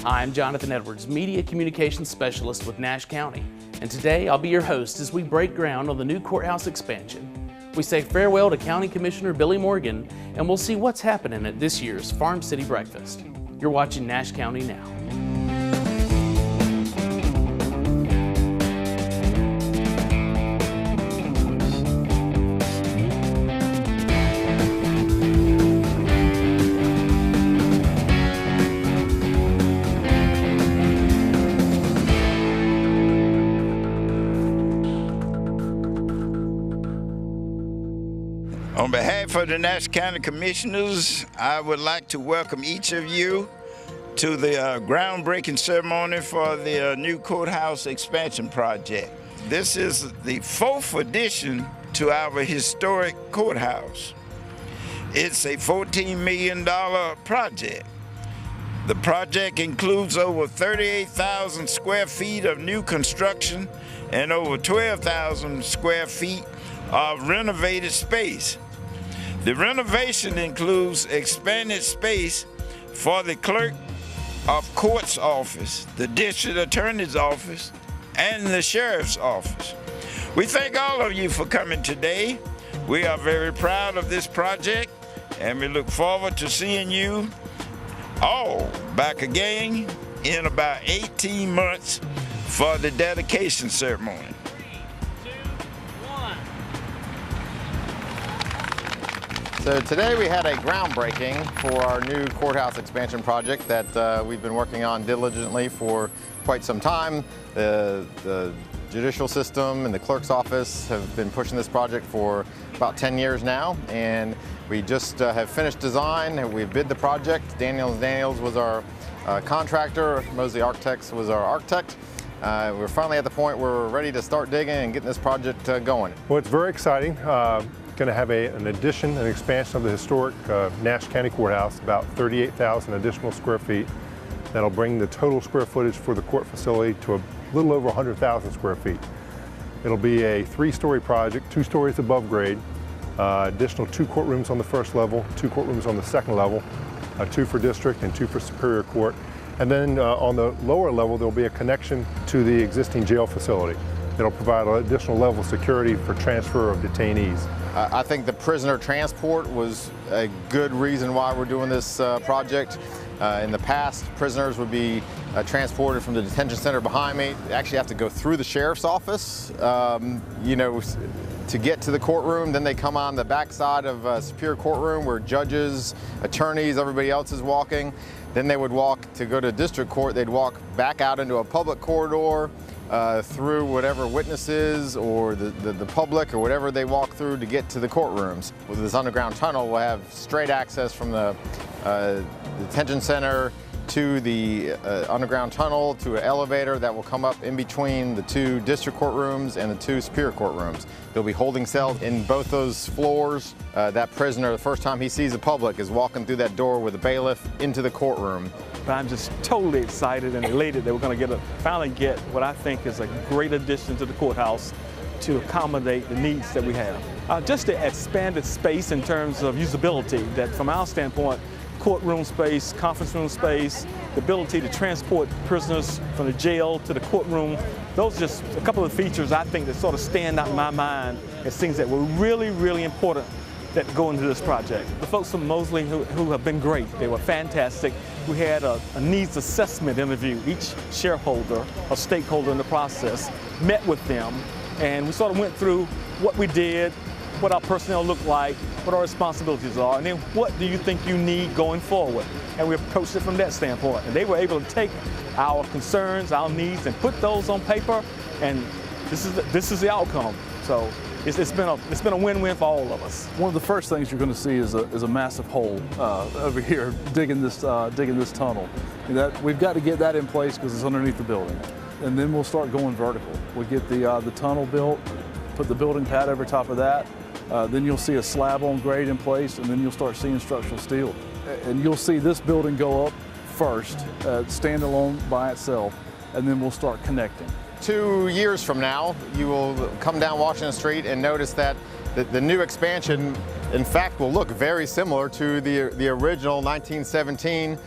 I'm Jonathan Edwards, Media Communications Specialist with Nash County, and today I'll be your host as we break ground on the new courthouse expansion. We say farewell to County Commissioner Billy Morgan, and we'll see what's happening at this year's Farm City Breakfast. You're watching Nash County Now. On behalf of the Nash County Commissioners, I would like to welcome each of you to the groundbreaking ceremony for the new courthouse expansion project. This is the 4th addition to our historic courthouse. It's a $14 million project. The project includes over 38,000 square feet of new construction and over 12,000 square feet of renovated space. The renovation includes expanded space for the clerk of court's office, the district attorney's office, and the sheriff's office. We thank all of you for coming today. We are very proud of this project, and we look forward to seeing you all back again in about 18 months for the dedication ceremony. So today we had a groundbreaking for our new courthouse expansion project that we've been working on diligently for quite some time. The judicial system and the clerk's office have been pushing this project for about 10 years now, and we just have finished design. We've bid the project. Daniels was our contractor. Mosley Architects was our architect. We're finally at the point where we're ready to start digging and getting this project going. Well, it's very exciting. Going to have an addition, an expansion of the historic Nash County Courthouse, about 38,000 additional square feet. That'll bring the total square footage for the court facility to a little over 100,000 square feet. It'll be a 3-story project, 2 stories above grade, additional 2 courtrooms on the first level, 2 courtrooms on the second level, 2 for district and 2 for superior court. And then on the lower level, there'll be a connection to the existing jail facility. It'll provide an additional level of security for transfer of detainees. I think the prisoner transport was a good reason why we're doing this project. In the past, prisoners would be transported from the detention center behind me. They actually have to go through the sheriff's office, to get to the courtroom. Then they come on the backside of Superior Courtroom where judges, attorneys, everybody else is walking. Then they would walk to go to district court. They'd walk back out into a public corridor through whatever witnesses or the public or whatever they walk through to get to the courtrooms. With this underground tunnel, we'll have straight access from the detention center to the underground tunnel to an elevator that will come up in between the 2 district courtrooms and the 2 superior courtrooms. There'll be holding cells in both those floors. That prisoner, the first time he sees the public, is walking through that door with a bailiff into the courtroom. I'm just totally excited and elated that we're going to finally get what I think is a great addition to the courthouse to accommodate the needs that we have. Just the expanded space in terms of usability, that from our standpoint, courtroom space, conference room space, the ability to transport prisoners from the jail to the courtroom. Those are just a couple of features I think that sort of stand out in my mind as things that were really, really important that go into this project. The folks from Mosley who have been great, they were fantastic. We had a needs assessment interview. Each shareholder or stakeholder in the process met with them, and we sort of went through what we did, what our personnel look like, what our responsibilities are, and then what do you think you need going forward? And we approached it from that standpoint. And they were able to take our concerns, our needs, and put those on paper, and this is the outcome. So it's been a win-win for all of us. One of the first things you're going to see is a massive hole over here digging this tunnel. We've got to get that in place because it's underneath the building, and then we'll start going vertical. We'll get the tunnel built, put the building pad over top of that. Then you'll see a slab on grade in place, and then you'll start seeing structural steel. And you'll see this building go up first, standalone by itself, and then we'll start connecting. 2 years from now, you will come down Washington Street and notice that the new expansion in fact, will look very similar to the original 1917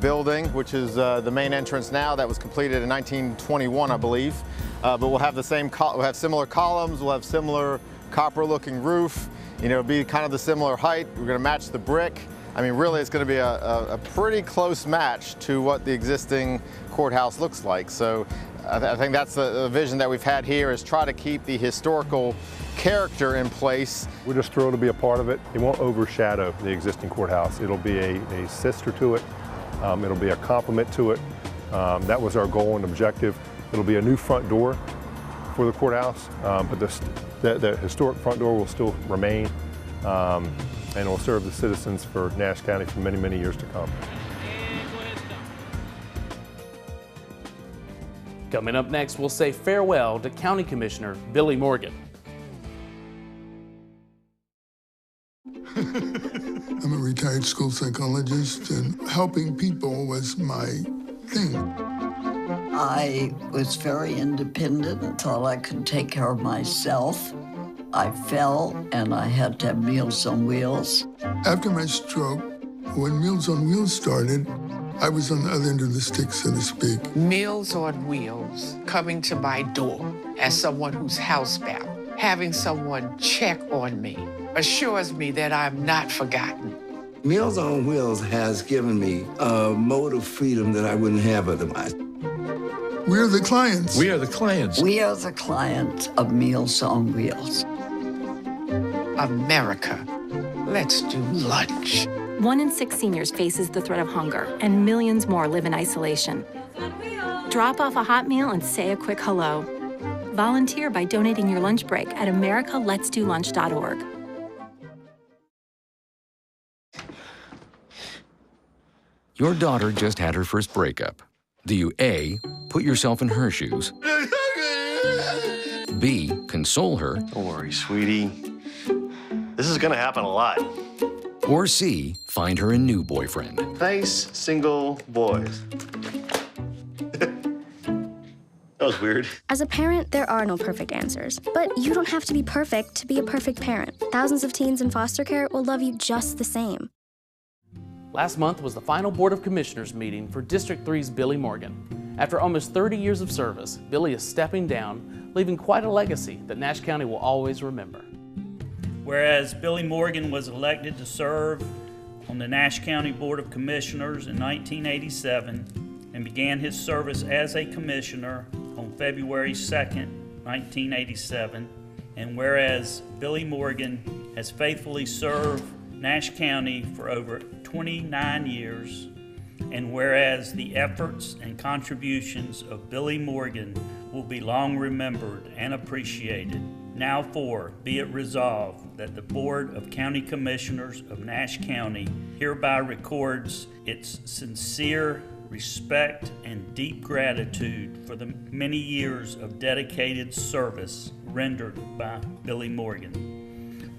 building, which is the main entrance now. That was completed in 1921, I believe. But we'll have the same, we'll have similar columns, we'll have similar copper-looking roof. You know, it'll be kind of the similar height. We're going to match the brick. I mean, really, it's going to be a pretty close match to what the existing courthouse looks like. So I think that's the vision that we've had here, is try to keep the historical character in place. We're just thrilled to be a part of it. It won't overshadow the existing courthouse. It'll be a sister to it. It'll be a complement to it. That was our goal and objective. It'll be a new front door for the courthouse, but the historic front door will still remain, and it will serve the citizens for Nash County for many, many years to come. Coming up next, we'll say farewell to County Commissioner Billy Morgan. I'm a retired school psychologist, and helping people was my thing. I was very independent and thought I could take care of myself. I fell and I had to have Meals on Wheels. After my stroke, when Meals on Wheels started, I was on the other end of the stick, so to speak. Meals on Wheels coming to my door as someone who's housebound, having someone check on me, assures me that I'm not forgotten. Meals on Wheels has given me a mode of freedom that I wouldn't have otherwise. We're the clients. We are the clients. We are the clients of Meals on Wheels. America, let's do lunch. 1 in 6 seniors faces the threat of hunger, and millions more live in isolation. Drop off a hot meal and say a quick hello. Volunteer by donating your lunch break at americaletsdolunch.org. Your daughter just had her first breakup. Do you A, put yourself in her shoes? B, console her? Don't worry, sweetie. This is gonna happen a lot. Or C, find her a new boyfriend? Nice single boys. That was weird. As a parent, there are no perfect answers. But you don't have to be perfect to be a perfect parent. Thousands of teens in foster care will love you just the same. Last month was the final Board of Commissioners meeting for District 3's Billy Morgan. After almost 30 years of service, Billy is stepping down, leaving quite a legacy that Nash County will always remember. Whereas Billy Morgan was elected to serve on the Nash County Board of Commissioners in 1987 and began his service as a commissioner on February 2nd, 1987, and whereas Billy Morgan has faithfully served Nash County for over 29 years, and whereas the efforts and contributions of Billy Morgan will be long remembered and appreciated, now be it resolved that the Board of County Commissioners of Nash County hereby records its sincere respect and deep gratitude for the many years of dedicated service rendered by Billy Morgan.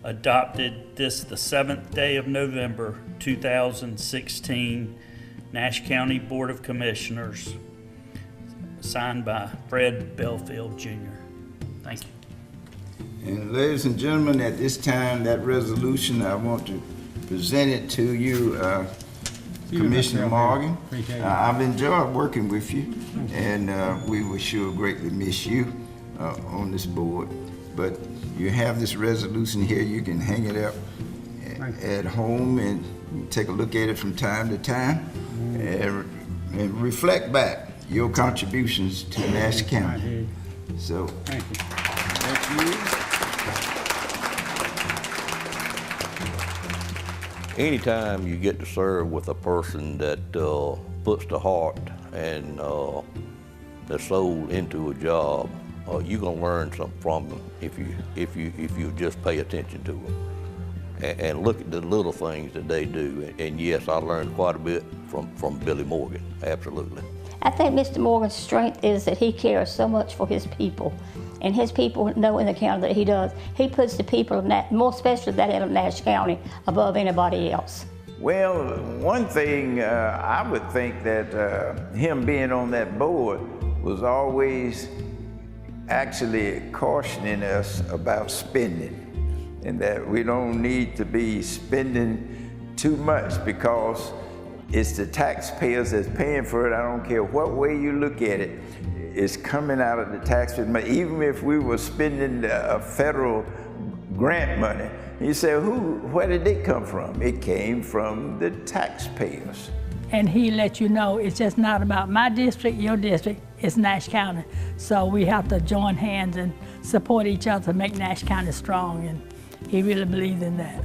Adopted this the 7th day of November 2016, Nash County Board of Commissioners, signed by Fred Belfield Jr. Thank you. And ladies and gentlemen, at this time, that resolution, I want to present it to you, Commissioner Morgan. I've enjoyed working with you, and we will sure greatly miss you on this board. But you have this resolution here. You can hang it up at home and take a look at it from time to time and reflect back your contributions to Nash County. So, thank you. Thank you. Anytime you get to serve with a person that puts the heart and the soul into a job, you're gonna learn something from them if you just pay attention to them and look at the little things that they do. And yes, I learned quite a bit from Billy Morgan, absolutely. I think Mr. Morgan's strength is that he cares so much for his people, and his people know in the county that he does. He puts the people of more especially that end of Nash County, above anybody else. Well, one thing I would think that him being on that board was always actually cautioning us about spending. and that we don't need to be spending too much because it's the taxpayers that's paying for it. I don't care what way you look at it. It's coming out of the taxpayers. Even if we were spending federal grant money, you say, where did it come from? It came from the taxpayers. And he let you know it's just not about my district, your district, it's Nash County. So we have to join hands and support each other to make Nash County strong, and he really believed in that.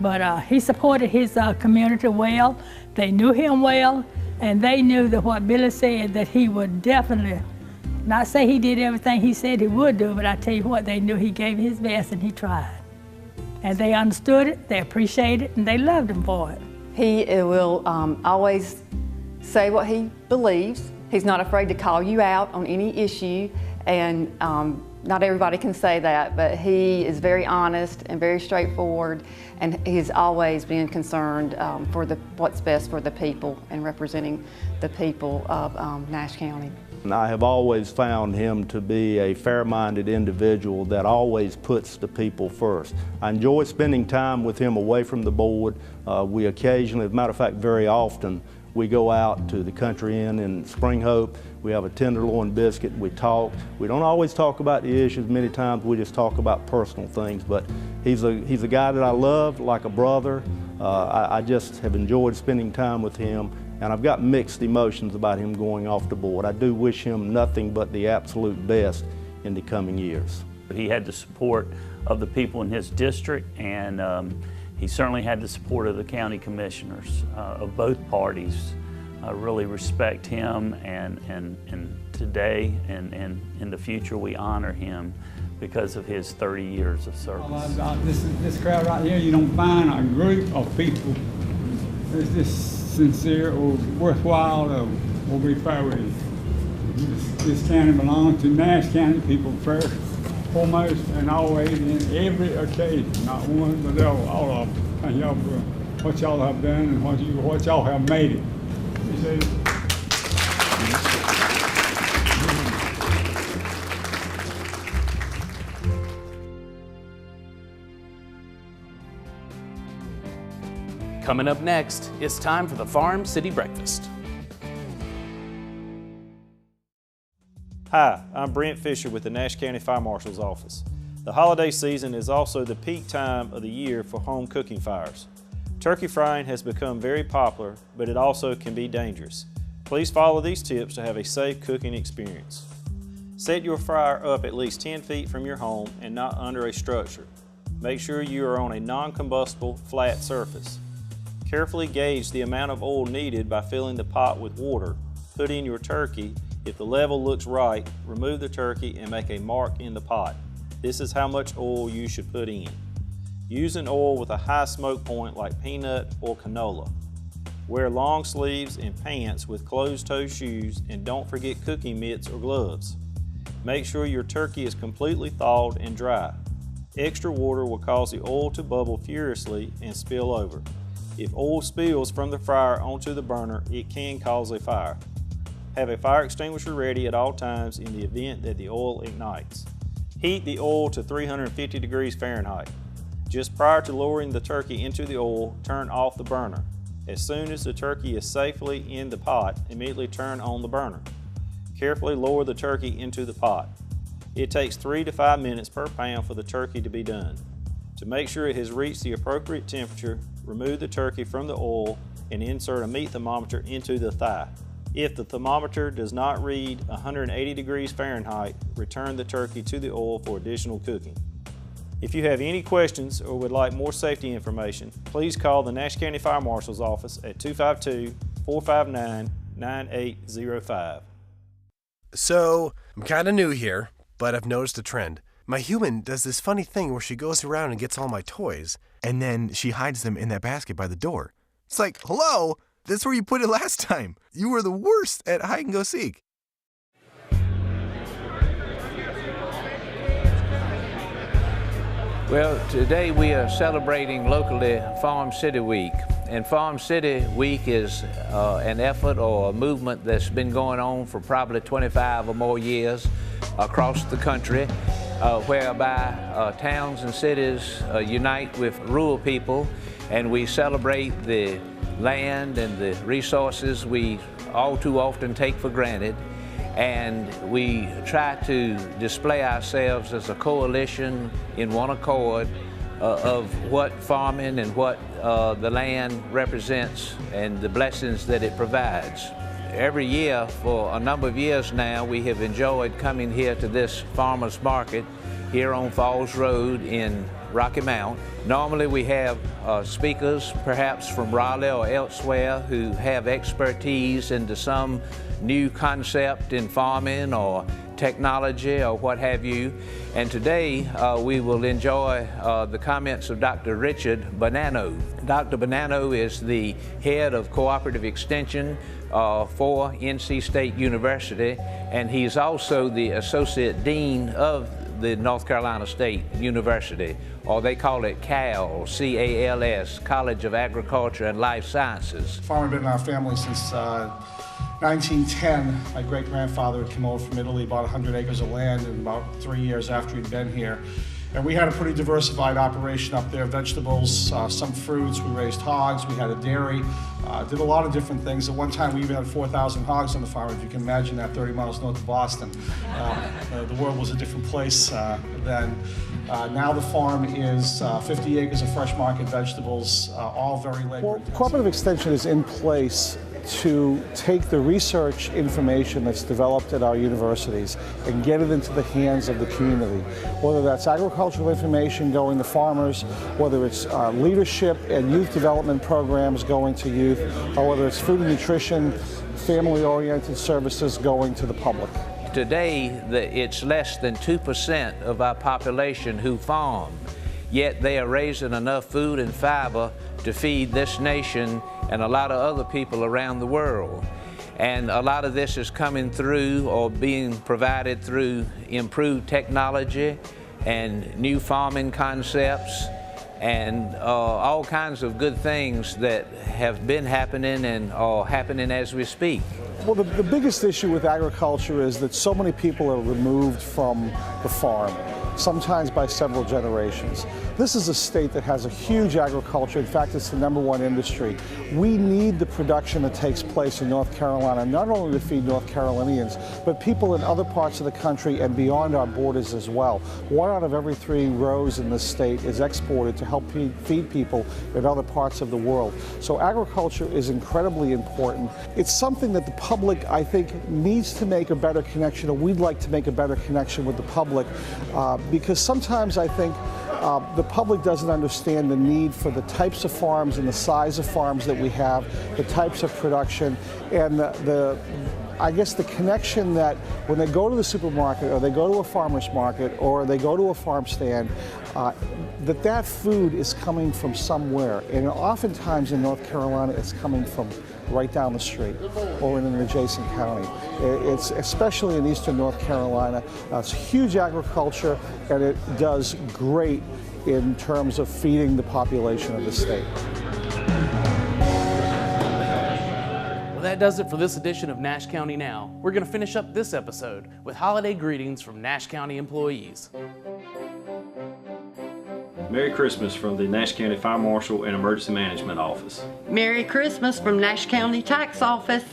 But he supported his community well. They knew him well, and they knew that what Billy said, that he would definitely, not say he did everything he said he would do, but I tell you what, they knew he gave his best and he tried. And they understood it, they appreciated it, and they loved him for it. He will always say what he believes. He's not afraid to call you out on any issue, and not everybody can say that, but he is very honest and very straightforward, and he's always been concerned for what's best for the people and representing the people of Nash County. I have always found him to be a fair-minded individual that always puts the people first. I enjoy spending time with him away from the board. We occasionally, as a matter of fact, very often, we go out to the Country Inn in Spring Hope. We have a tenderloin biscuit, we talk. We don't always talk about the issues, many times we just talk about personal things, but he's a guy that I love like a brother. I just have enjoyed spending time with him, and I've got mixed emotions about him going off the board. I do wish him nothing but the absolute best in the coming years. He had the support of the people in his district, and he certainly had the support of the county commissioners of both parties. I really respect him, and today and in the future we honor him because of his 30 years of service. This crowd right here, you don't find a group of people that's just sincere or worthwhile or will be fair with you. This county belongs to Nash County people first, foremost, and always in every occasion, not one but all of them. Thank y'all for what y'all have done and what y'all have made it. Coming up next, it's time for the Farm City Breakfast. Hi, I'm Brent Fisher with the Nash County Fire Marshal's Office. The holiday season is also the peak time of the year for home cooking fires. Turkey frying has become very popular, but it also can be dangerous. Please follow these tips to have a safe cooking experience. Set your fryer up at least 10 feet from your home and not under a structure. Make sure you are on a non-combustible, flat surface. Carefully gauge the amount of oil needed by filling the pot with water. Put in your turkey. If the level looks right, remove the turkey and make a mark in the pot. This is how much oil you should put in. Use an oil with a high smoke point like peanut or canola. Wear long sleeves and pants with closed-toe shoes, and don't forget cooking mitts or gloves. Make sure your turkey is completely thawed and dry. Extra water will cause the oil to bubble furiously and spill over. If oil spills from the fryer onto the burner, it can cause a fire. Have a fire extinguisher ready at all times in the event that the oil ignites. Heat the oil to 350 degrees Fahrenheit. Just prior to lowering the turkey into the oil, turn off the burner. As soon as the turkey is safely in the pot, immediately turn on the burner. Carefully lower the turkey into the pot. It takes 3 to 5 minutes per pound for the turkey to be done. To make sure it has reached the appropriate temperature, remove the turkey from the oil and insert a meat thermometer into the thigh. If the thermometer does not read 180 degrees Fahrenheit, return the turkey to the oil for additional cooking. If you have any questions or would like more safety information, please call the Nash County Fire Marshal's Office at 252-459-9805. So, I'm kind of new here, but I've noticed a trend. My human does this funny thing where she goes around and gets all my toys, and then she hides them in that basket by the door. It's like, hello, that's where you put it last time. You were the worst at hide and go seek. Well, today we are celebrating locally Farm City Week. And Farm City Week is an effort or a movement that's been going on for probably 25 or more years across the country. whereby towns and cities unite with rural people, and we celebrate the land and the resources we all too often take for granted. And we try to display ourselves as a coalition in one accord of what farming and what the land represents and the blessings that it provides. Every year, for a number of years now, we have enjoyed coming here to this farmers market here on Falls Road in Rocky Mount. Normally we have speakers, perhaps from Raleigh or elsewhere, who have expertise into some new concept in farming or technology or what have you. And today we will enjoy the comments of Dr. Richard Bonanno. Dr. Bonanno is the head of Cooperative Extension for NC State University, and he's also the Associate Dean of the North Carolina State University, or they call it CALS, C-A-L-S, College of Agriculture and Life Sciences. Farming been in our family since 1910. My great-grandfather had come over from Italy, bought 100 acres of land, and about 3 years after he'd been here. And we had a pretty diversified operation up there, vegetables, some fruits, we raised hogs, we had a dairy, did a lot of different things. At one time we even had 4,000 hogs on the farm, if you can imagine that, 30 miles north of Boston. The world was a different place then. Now the farm is 50 acres of fresh market vegetables, all very labor intensive. Cooperative Extension is in place to take the research information that's developed at our universities and get it into the hands of the community. Whether that's agricultural information going to farmers, whether it's leadership and youth development programs going to youth, or whether it's food and nutrition, family-oriented services going to the public. Today, it's less than 2% of our population who farm, yet they are raising enough food and fiber to feed this nation and a lot of other people around the world. And a lot of this is coming through or being provided through improved technology and new farming concepts and all kinds of good things that have been happening and are happening as we speak. Well, the biggest issue with agriculture is that so many people are removed from the farm, sometimes by several generations. This is a state that has a huge agriculture. In fact, it's the #1 industry. We need the production that takes place in North Carolina, not only to feed North Carolinians, but people in other parts of the country and beyond our borders as well. 1 out of every 3 rows in this state is exported to help feed people in other parts of the world. So agriculture is incredibly important. It's something that the public, I think, needs to make a better connection, or we'd like to make a better connection with the public, because sometimes I think the public doesn't understand the need for the types of farms and the size of farms that we have, the types of production, and I guess the connection that when they go to the supermarket or they go to a farmer's market or they go to a farm stand, that food is coming from somewhere. And oftentimes in North Carolina, it's coming from right down the street or in an adjacent county. It's especially in eastern North Carolina. It's huge agriculture, and it does great in terms of feeding the population of the state. Well, that does it for this edition of Nash County Now. We're going to finish up this episode with holiday greetings from Nash County employees. Merry Christmas from the Nash County Fire Marshal and Emergency Management Office. Merry Christmas from Nash County Tax Office.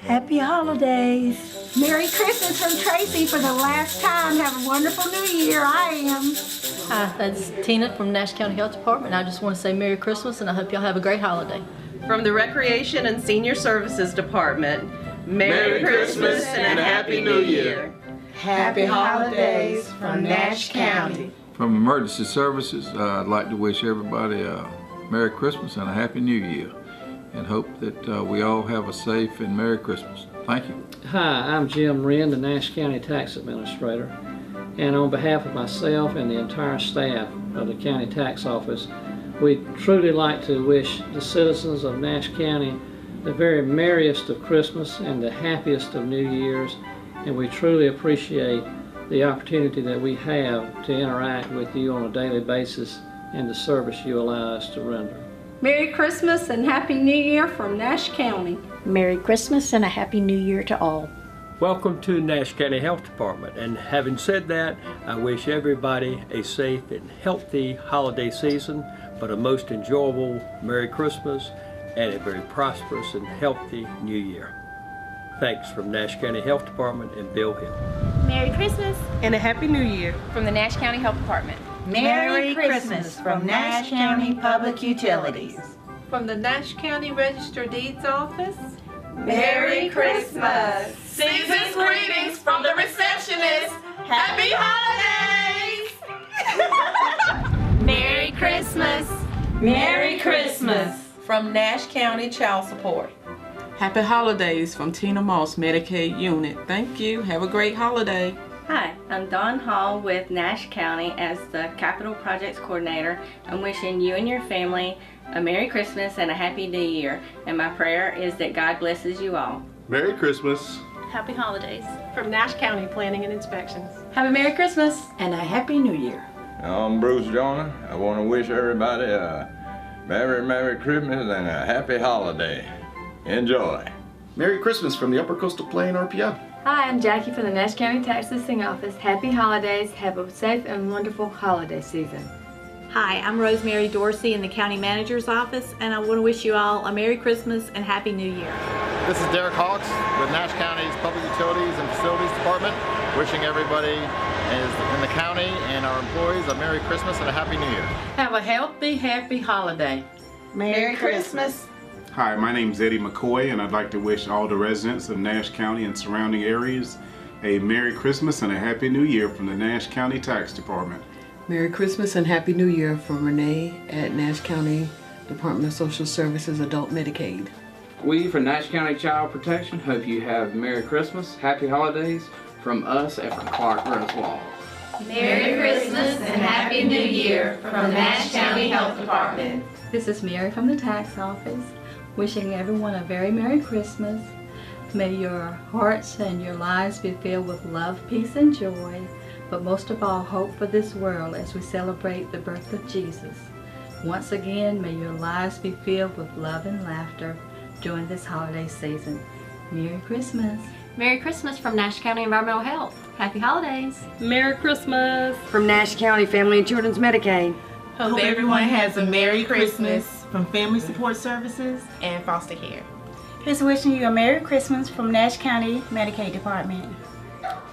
Happy holidays. Merry Christmas from Tracy for the last time. Have a wonderful New Year. I am. Hi, that's Tina from Nash County Health Department. I just want to say Merry Christmas and I hope y'all have a great holiday. From the Recreation and Senior Services Department, Merry Christmas and a Happy New Year. Happy holidays from Nash County. From Emergency Services, I'd like to wish everybody a Merry Christmas and a Happy New Year, and hope that we all have a safe and Merry Christmas. Thank you. Hi, I'm Jim Wren, the Nash County Tax Administrator, and on behalf of myself and the entire staff of the County Tax Office, we'd truly like to wish the citizens of Nash County the very merriest of Christmas and the happiest of New Year's, and we truly appreciate the opportunity that we have to interact with you on a daily basis and the service you allow us to render. Merry Christmas and Happy New Year from Nash County. Merry Christmas and a Happy New Year to all. Welcome to Nash County Health Department, and having said that, I wish everybody a safe and healthy holiday season, but a most enjoyable Merry Christmas and a very prosperous and healthy New Year. Thanks from Nash County Health Department and Bill Hill. Merry Christmas And a Happy New Year. from the Nash County Health Department. Merry Christmas from Nash County Public Utilities. From the Nash County Register Deeds Office. Merry Christmas. Season's greetings from the receptionist. Happy holidays! Merry Christmas. Merry Christmas. From Nash County Child Support. Happy holidays from Tina Moss, Medicaid Unit. Thank you. Have a great holiday. Hi, I'm Dawn Hall with Nash County as the Capital Projects Coordinator. I'm wishing you and your family a Merry Christmas and a Happy New Year. And my prayer is that God blesses you all. Merry Christmas. Happy holidays. From Nash County Planning and Inspections. Have a Merry Christmas. And a Happy New Year. I'm Bruce Jonah. I want to wish everybody a Merry Christmas and a Happy Holiday. Enjoy. Merry Christmas from the Upper Coastal Plain RPO. Hi, I'm Jackie from the Nash County Tax Assessing Office. Happy holidays. Have a safe and wonderful holiday season. Hi, I'm Rosemary Dorsey in the County Manager's Office, and I want to wish you all a Merry Christmas and Happy New Year. This is Derek Hawks with Nash County's Public Utilities and Facilities Department, wishing everybody in the county and our employees a Merry Christmas and a Happy New Year. Have a healthy, happy holiday. Merry Christmas. Hi, my name is Eddie McCoy, and I'd like to wish all the residents of Nash County and surrounding areas a Merry Christmas and a Happy New Year from the Nash County Tax Department. Merry Christmas and Happy New Year from Renee at Nash County Department of Social Services Adult Medicaid. We from Nash County Child Protection hope you have Merry Christmas, Happy Holidays from us at Clark Griswold. Merry Christmas and Happy New Year from Nash County Health Department. This is Mary from the Tax Office, wishing everyone a very Merry Christmas. May your hearts and your lives be filled with love, peace, and joy, but most of all, hope for this world as we celebrate the birth of Jesus. Once again, may your lives be filled with love and laughter during this holiday season. Merry Christmas. Merry Christmas from Nash County Environmental Health. Happy holidays. Merry Christmas. From Nash County Family and Children's Medicaid. Hope everyone has a Merry Christmas from Family Support Services and Foster Care. Just wishing you a Merry Christmas from Nash County Medicaid Department.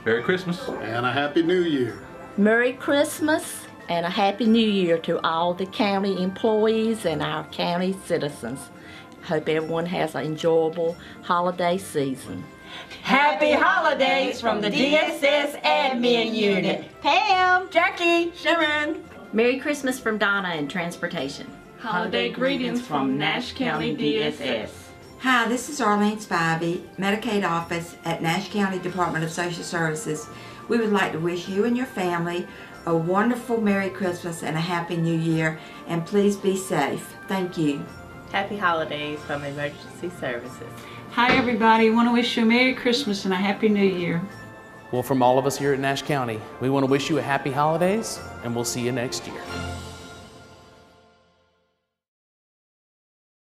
Merry Christmas and a Happy New Year. Merry Christmas and a Happy New Year to all the county employees and our county citizens. Hope everyone has an enjoyable holiday season. Happy holidays from the DSS Admin Unit. Pam, Jackie, Sharon. Merry Christmas from Donna in Transportation. Holiday greetings from Nash County DSS. Hi, this is Arlene Spivey, Medicaid Office at Nash County Department of Social Services. We would like to wish you and your family a wonderful Merry Christmas and a Happy New Year, and please be safe. Thank you. Happy holidays from Emergency Services. Hi everybody, want to wish you a Merry Christmas and a Happy New Year. Well, from all of us here at Nash County, we want to wish you a happy holidays, and we'll see you next year.